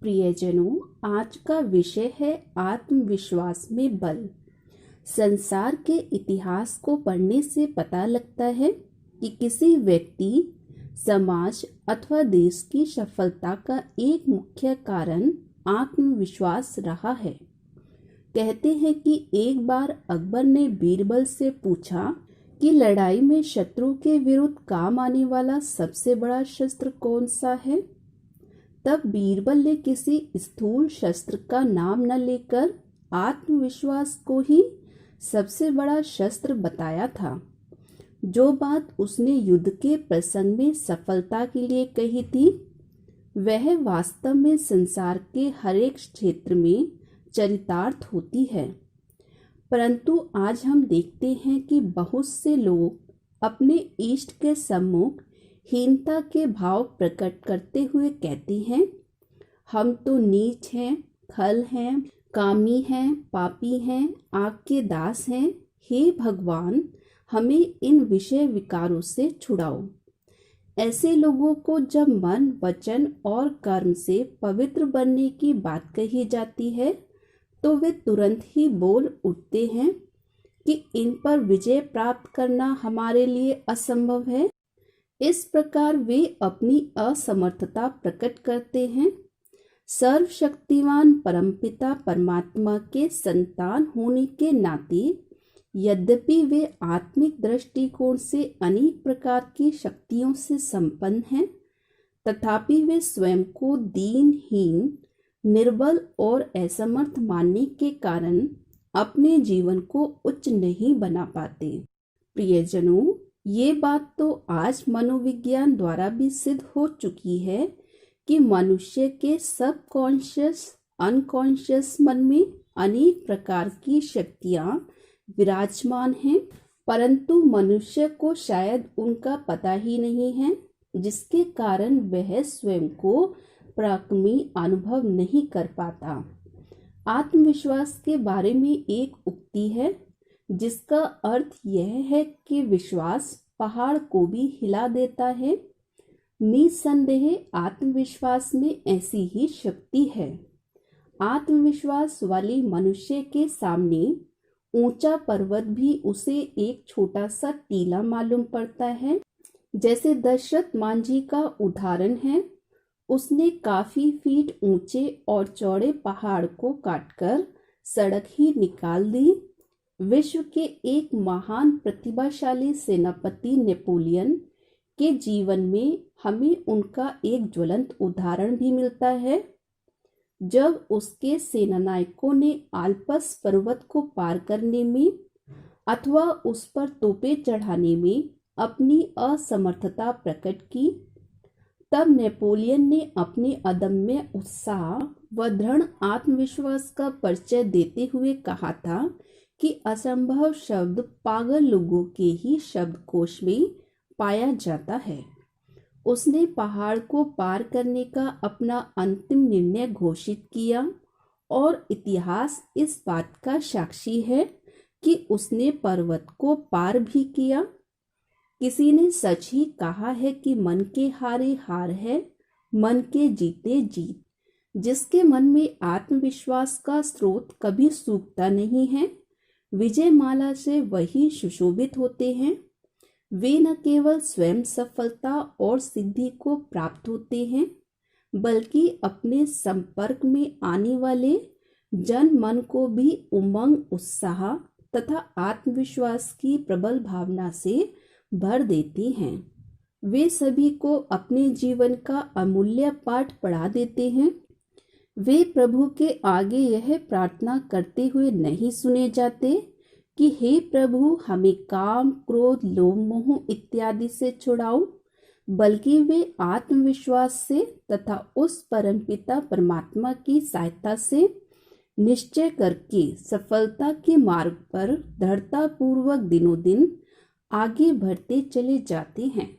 प्रियजनों, आज का विषय है आत्मविश्वास में बल। संसार के इतिहास को पढ़ने से पता लगता है कि किसी व्यक्ति, समाज अथवा देश की सफलता का एक मुख्य कारण आत्मविश्वास रहा है। कहते हैं कि एक बार अकबर ने बीरबल से पूछा कि लड़ाई में शत्रु के विरुद्ध काम आने वाला सबसे बड़ा शस्त्र कौन सा है। तब बीरबल ने किसी स्थूल शस्त्र का नाम न लेकर आत्मविश्वास को ही सबसे बड़ा शस्त्र बताया था। जो बात उसने युद्ध के प्रसंग में सफलता के लिए कही थी, वह वास्तव में संसार के हर एक क्षेत्र में चरितार्थ होती है। परंतु आज हम देखते हैं कि बहुत से लोग अपने इष्ट के सम्मुख हीनता के भाव प्रकट करते हुए कहते हैं, हम तो नीच हैं, खल हैं, कामी हैं, पापी हैं, आग के दास हैं। हे भगवान, हमें इन विषय विकारों से छुड़ाओ। ऐसे लोगों को जब मन, वचन और कर्म से पवित्र बनने की बात कही जाती है तो वे तुरंत ही बोल उठते हैं कि इन पर विजय प्राप्त करना हमारे लिए असंभव है। इस प्रकार वे अपनी असमर्थता प्रकट करते हैं। सर्वशक्तिमान परमपिता परमात्मा के संतान होने के नाते यद्यपि वे आत्मिक दृष्टिकोण से अनेक प्रकार की शक्तियों से संपन्न हैं, तथापि वे स्वयं को दीनहीन, निर्बल और असमर्थ मानने के कारण अपने जीवन को उच्च नहीं बना पाते। प्रियजनों, ये बात तो आज मनोविज्ञान द्वारा भी सिद्ध हो चुकी है कि मनुष्य के सबकॉन्शियस, अनकॉन्शियस मन में अनेक प्रकार की शक्तियां विराजमान हैं, परंतु मनुष्य को शायद उनका पता ही नहीं है, जिसके कारण वह स्वयं को पराक्रमी अनुभव नहीं कर पाता। आत्मविश्वास के बारे में एक उक्ति है जिसका अर्थ यह है कि विश्वास पहाड़ को भी हिला देता है। निसंदेह आत्मविश्वास में ऐसी ही शक्ति है। आत्मविश्वास वाले मनुष्य के सामने ऊंचा पर्वत भी उसे एक छोटा सा टीला मालूम पड़ता है। जैसे दशरथ मांझी का उदाहरण है, उसने काफी फीट ऊंचे और चौड़े पहाड़ को काटकर सड़क ही निकाल दी। विश्व के एक महान प्रतिभाशाली सेनापति नेपोलियन के जीवन में हमें उनका एक ज्वलंत उदाहरण भी मिलता है। जब उसके सेनानायकों ने आल्पस पर्वत को पार करने में अथवा उस पर तोपें चढ़ाने में अपनी असमर्थता प्रकट की, तब नेपोलियन ने अपने अदम्य उत्साह व दृढ़ आत्मविश्वास का परिचय देते हुए कहा था कि असंभव शब्द पागल लोगों के ही शब्दकोश में पाया जाता है। उसने पहाड़ को पार करने का अपना अंतिम निर्णय घोषित किया और इतिहास इस बात का साक्षी है कि उसने पर्वत को पार भी किया। किसी ने सच ही कहा है कि मन के हारे हार है, मन के जीते जीत। जिसके मन में आत्मविश्वास का स्रोत कभी सूखता नहीं है, विजय माला से वही सुशोभित होते हैं। वे न केवल स्वयं सफलता और सिद्धि को प्राप्त होते हैं, बल्कि अपने संपर्क में आने वाले जन मन को भी उमंग, उत्साह तथा आत्मविश्वास की प्रबल भावना से भर देती हैं। वे सभी को अपने जीवन का अमूल्य पाठ पढ़ा देते हैं। वे प्रभु के आगे यह प्रार्थना करते हुए नहीं सुने जाते कि हे प्रभु, हमें काम, क्रोध, लोभ, मोह इत्यादि से छुड़ाओ, बल्कि वे आत्मविश्वास से तथा उस परमपिता परमात्मा की सहायता से निश्चय करके सफलता के मार्ग पर दृढ़ता पूर्वक दिनों दिन आगे बढ़ते चले जाते हैं।